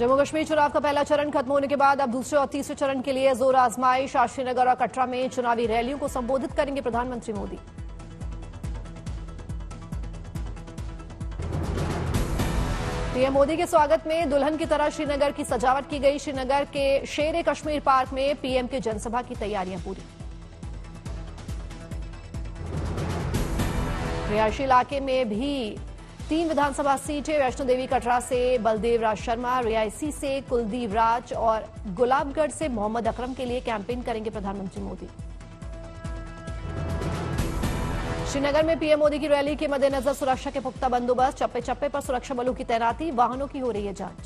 जम्मू कश्मीर चुनाव का पहला चरण खत्म होने के बाद अब दूसरे और तीसरे चरण के लिए जोर आजमाइश। आज श्रीनगर और कटरा में चुनावी रैलियों को संबोधित करेंगे प्रधानमंत्री मोदी। पीएम मोदी के स्वागत में दुल्हन की तरह श्रीनगर की सजावट की गई। श्रीनगर के शेर कश्मीर पार्क में पीएम की जनसभा की तैयारियां पूरी। रिहायशी इलाके में भी 3 विधानसभा सीटें। वैष्णो देवी कटरा से बलदेव राज शर्मा, रियासी से कुलदीप राज और गुलाबगढ़ से मोहम्मद अकरम के लिए कैंपेन करेंगे प्रधानमंत्री मोदी। श्रीनगर में पीएम मोदी की रैली के मद्देनजर सुरक्षा के पुख्ता बंदोबस्त। चप्पे चप्पे पर सुरक्षा बलों की तैनाती, वाहनों की हो रही है जांच।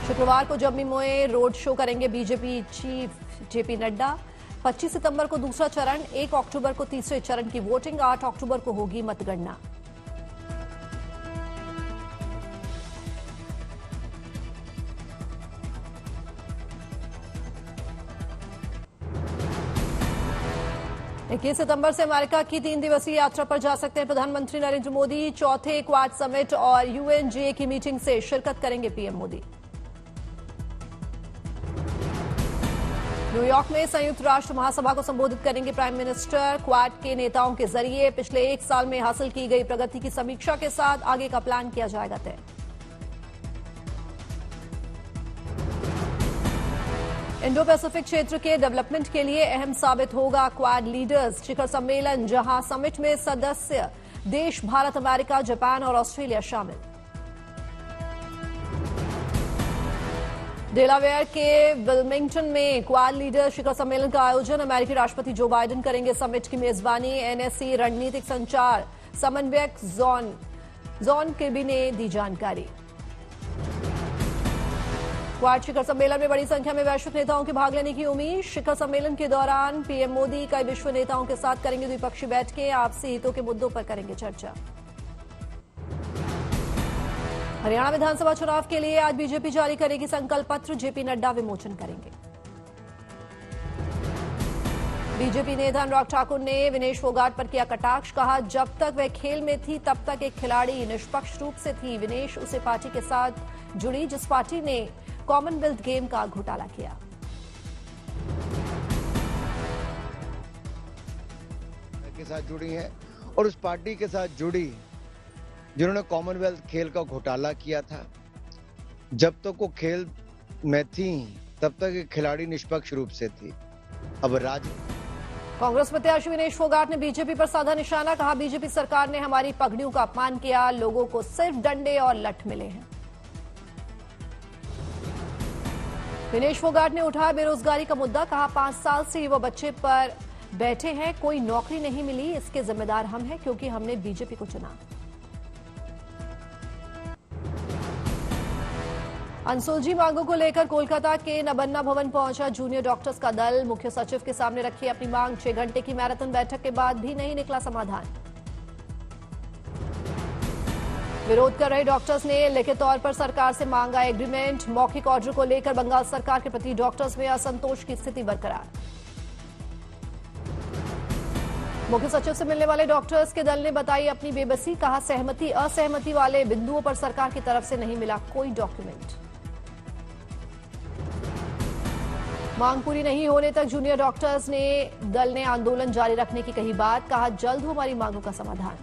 शुक्रवार को जम्मू में रोड शो करेंगे बीजेपी चीफ जेपी नड्डा। 25 सितंबर को दूसरा चरण, 1 अक्टूबर को तीसरे चरण की वोटिंग, 8 अक्टूबर को होगी मतगणना। इक्कीस सितंबर से अमेरिका की 3 दिवसीय यात्रा पर जा सकते हैं प्रधानमंत्री नरेंद्र मोदी। चौथे क्वाड समिट और यूएनजीए की मीटिंग से शिरकत करेंगे पीएम मोदी। न्यूयॉर्क में संयुक्त राष्ट्र महासभा को संबोधित करेंगे प्राइम मिनिस्टर। क्वाड के नेताओं के जरिए पिछले 1 साल में हासिल की गई प्रगति की समीक्षा के साथ आगे का प्लान किया जाएगा तय। इंडो पैसिफिक क्षेत्र के डेवलपमेंट के लिए अहम साबित होगा क्वाड लीडर्स शिखर सम्मेलन, जहां समिट में सदस्य देश भारत, अमेरिका, जापान और ऑस्ट्रेलिया शामिल। डेलावेयर के विल्मिंगटन में क्वाड लीडर शिखर सम्मेलन का आयोजन। अमेरिकी राष्ट्रपति जो बाइडेन करेंगे समिट की मेजबानी। एनएससी रणनीतिक संचार समन्वयक जॉन किर्बी ने दी जानकारी। क्वाड शिखर सम्मेलन में बड़ी संख्या में वैश्विक नेताओं के भाग लेने की उम्मीद। शिखर सम्मेलन के दौरान पीएम मोदी कई विश्व नेताओं के साथ करेंगे द्विपक्षीय बैठकें, आपसी हितों के मुद्दों पर करेंगे चर्चा। हरियाणा विधानसभा चुनाव के लिए आज बीजेपी जारी करेगी संकल्प पत्र, जेपी नड्डा विमोचन करेंगे। बीजेपी नेता अनुराग ठाकुर ने विनेश फोगाट पर किया कटाक्ष, कहा जब तक वह खेल में थी तब तक एक खिलाड़ी निष्पक्ष रूप से थी। विनेश उसे पार्टी के साथ जुड़ी जिस पार्टी ने कॉमनवेल्थ गेम का घोटाला किया। के साथ जुड़ी हैं और उस पार्टी के साथ जुड़ी जिन्होंने कॉमनवेल्थ खेल का घोटाला किया था। जब तक वो खेल में थी तब तक एक खिलाड़ी निष्पक्ष रूप से थी। अब कांग्रेस प्रत्याशी विनेश फोगाट ने बीजेपी पर साधा निशाना, कहा बीजेपी सरकार ने हमारी पगड़ियों का अपमान किया, लोगों को सिर्फ डंडे और लठ मिले हैं। विनेश फोगाट ने उठाया बेरोजगारी का मुद्दा, कहा 5 साल से युवा बच्चे पर बैठे हैं, कोई नौकरी नहीं मिली, इसके जिम्मेदार हम हैं क्योंकि हमने बीजेपी को चुना। अनसुलझी मांगों को लेकर कोलकाता के नबन्ना भवन पहुंचा जूनियर डॉक्टर्स का दल। मुख्य सचिव के सामने रखी अपनी मांग। 6 घंटे की मैराथन बैठक के बाद भी नहीं निकला समाधान। विरोध कर रहे डॉक्टर्स ने लिखित तौर पर सरकार से मांगा एग्रीमेंट। मौखिक ऑर्डर को लेकर बंगाल सरकार के प्रति डॉक्टर्स में असंतोष की स्थिति बरकरार। मुख्य सचिव से मिलने वाले डॉक्टर्स के दल ने बताई अपनी बेबसी, कहा सहमति असहमति वाले बिंदुओं पर सरकार की तरफ से नहीं मिला कोई डॉक्यूमेंट। मांग पूरी नहीं होने तक जूनियर डॉक्टर्स ने दल ने आंदोलन जारी रखने की कही बात, कहा जल्द हो हमारी मांगों का समाधान।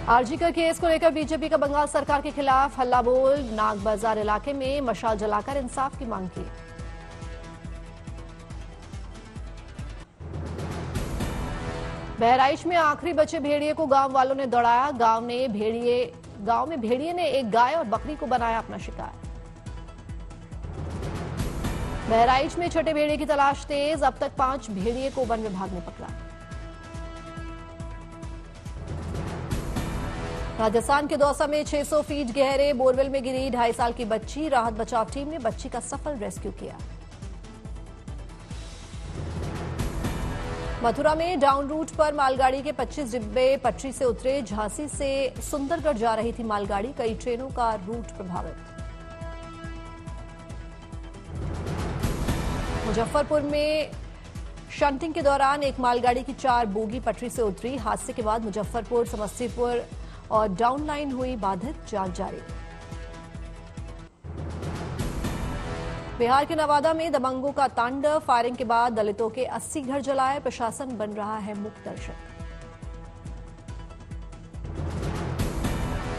आरजीकर केस को लेकर बीजेपी का बंगाल सरकार के खिलाफ हल्ला बोल। नाग बाजार इलाके में मशाल जलाकर इंसाफ की मांग की। बहराइच में आखिरी बचे भेड़िए को गांव वालों ने दौड़ाया। गांव में भेड़िए ने एक गाय और बकरी को बनाया अपना शिकार। बहराइच में छठे भेड़िए की तलाश तेज, अब तक 5 भेड़िए को वन विभाग ने पकड़ा। राजस्थान के दौसा में 600 फीट गहरे बोरवेल में गिरी 2.5 साल की बच्ची। राहत बचाव टीम ने बच्ची का सफल रेस्क्यू किया। मथुरा में डाउन रूट पर मालगाड़ी के 25 डिब्बे पटरी से उतरे। झांसी से सुंदरगढ़ जा रही थी मालगाड़ी, कई ट्रेनों का रूट प्रभावित। मुजफ्फरपुर में शंटिंग के दौरान एक मालगाड़ी की 4 बोगी पटरी से उतरी। हादसे के बाद मुजफ्फरपुर, समस्तीपुर और डाउन लाइन हुई बाधित, जांच जारी। बिहार के नवादा में दबंगों का तांडव। फायरिंग के बाद दलितों के 80 घर जलाए। प्रशासन बन रहा है मूक दर्शक।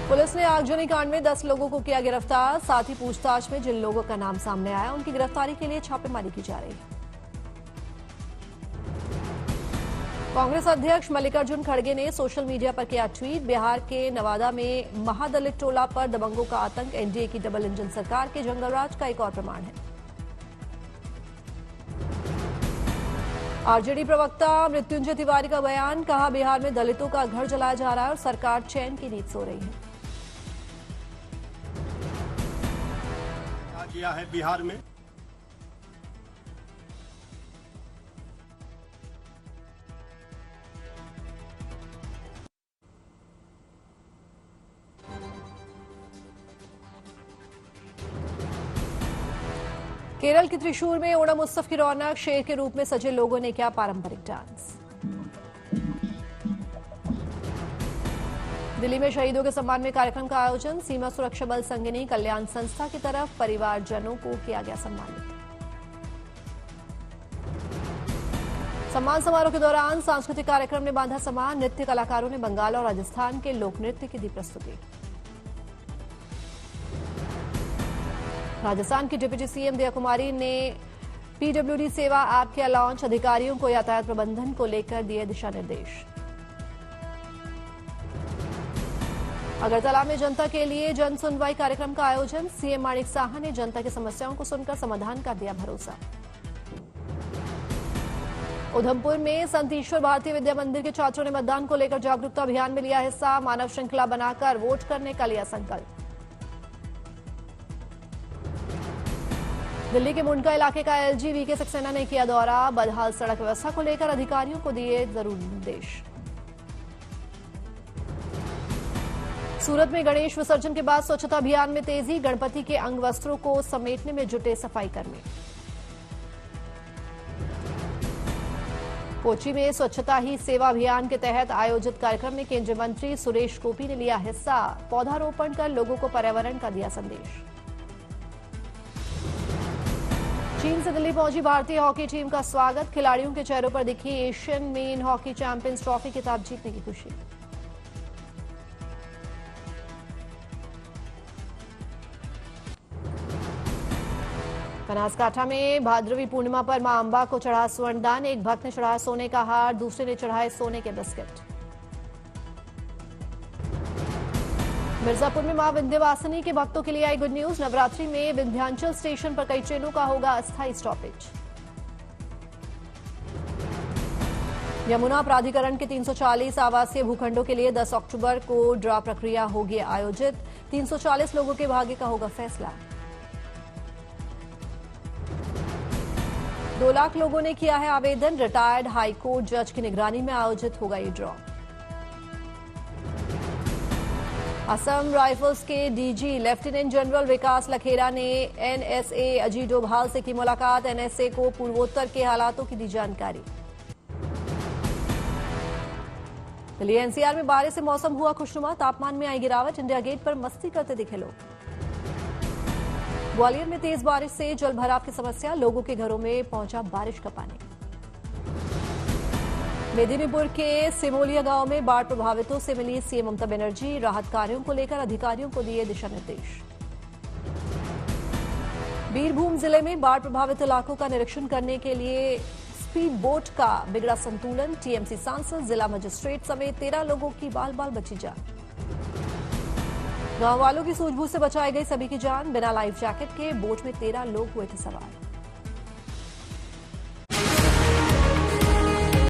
पुलिस ने आगजनी कांड में 10 लोगों को किया गिरफ्तार। साथ ही पूछताछ में जिन लोगों का नाम सामने आया उनकी गिरफ्तारी के लिए छापेमारी की जा रही है। कांग्रेस अध्यक्ष मल्लिकार्जुन खड़गे ने सोशल मीडिया पर किया ट्वीट। बिहार के नवादा में महादलित टोला पर दबंगों का आतंक एनडीए की डबल इंजन सरकार के जंगलराज का एक और प्रमाण है। आरजेडी प्रवक्ता मृत्युंजय तिवारी का बयान। कहा, बिहार में दलितों का घर जलाया जा रहा है और सरकार चैन की नींद सो रही है। किया है बिहार में केरल के त्रिशूर में ओणम उत्सव की रौनक। शेर के रूप में सजे लोगों ने किया पारंपरिक डांस। दिल्ली में शहीदों के सम्मान में कार्यक्रम का आयोजन। सीमा सुरक्षा बल संगिनी कल्याण संस्था की तरफ परिवारजनों को किया गया सम्मानित। सम्मान समारोह के दौरान सांस्कृतिक कार्यक्रम ने बांधा सम्मान। नृत्य कलाकारों ने बंगाल और राजस्थान के लोक नृत्य की दी प्रस्तुति। राजस्थान की डिप्टी सीएम दिया कुमारी ने पीडब्ल्यूडी सेवा ऐप किया लॉन्च। अधिकारियों को यातायात प्रबंधन को लेकर दिए दिशा निर्देश। अगरतला में जनता के लिए जन सुनवाई कार्यक्रम का आयोजन। सीएम माणिक साहा ने जनता की समस्याओं को सुनकर समाधान का दिया भरोसा। उधमपुर में संत ईश्वर भारतीय विद्या मंदिर के छात्रों ने मतदान को लेकर जागरूकता अभियान में लिया हिस्सा। मानव श्रृंखला बनाकर वोट करने का लिया संकल्प। दिल्ली के मुंडका इलाके का एलजी वीके सक्सेना ने किया दौरा। बदहाल सड़क व्यवस्था को लेकर अधिकारियों को दिए जरूरी निर्देश। सूरत में गणेश विसर्जन के बाद स्वच्छता अभियान में तेजी। गणपति के अंग वस्त्रों को समेटने में जुटे सफाई कर्मी। कोची में स्वच्छता ही सेवा अभियान के तहत आयोजित कार्यक्रम में केंद्रीय मंत्री सुरेश गोपी ने लिया हिस्सा। पौधारोपण कर लोगों को पर्यावरण का दिया संदेश। चीन से दिल्ली पहुंची भारतीय हॉकी टीम का स्वागत। खिलाड़ियों के चेहरों पर दिखी Asian main hockey champions trophy खिताब जीतने की खुशी। बनासकांठा में भाद्रवी पूर्णिमा पर मां अंबा को चढ़ा स्वर्णदान। एक भक्त ने चढ़ाया सोने का हार, दूसरे ने चढ़ाए सोने के बिस्किट। मिर्जापुर में मां विंध्यवासिनी के भक्तों के लिए आई गुड न्यूज। नवरात्रि में विंध्याचल स्टेशन पर कई ट्रेनों का होगा अस्थायी स्टॉपेज। यमुना प्राधिकरण के 340 आवासीय भूखंडों के लिए 10 अक्टूबर को ड्रा प्रक्रिया होगी आयोजित। 340 लोगों के भाग्य का होगा फैसला। 2 लाख लोगों ने किया है आवेदन। रिटायर्ड हाईकोर्ट जज की निगरानी में आयोजित होगा ये ड्रॉ। असम राइफल्स के डीजी लेफ्टिनेंट जनरल विकास लखेरा ने एनएसए अजीत डोभाल से की मुलाकात। एनएसए को पूर्वोत्तर के हालातों की दी जानकारी। दिल्ली एनसीआर में बारिश से मौसम हुआ खुशनुमा। तापमान में आई गिरावट। इंडिया गेट पर मस्ती करते दिखे लोग। ग्वालियर में तेज बारिश से जल भराव की समस्या। लोगों के घरों में पहुंचा बारिश का पानी। मेदिनीपुर के सिमोलिया गांव में बाढ़ प्रभावितों से मिली सीएम ममता बनर्जी। राहत कार्यों को लेकर अधिकारियों को दिए दिशा निर्देश। बीरभूम जिले में बाढ़ प्रभावित इलाकों का निरीक्षण करने के लिए स्पीड बोट का बिगड़ा संतुलन। टीएमसी सांसद, जिला मजिस्ट्रेट समेत 13 लोगों की बाल बाल बची जान। गांव वालों की सूझबूझ से बचाई गई सभी की जान। बिना लाइफ जैकेट के बोट में 13 लोग हुए थे सवार।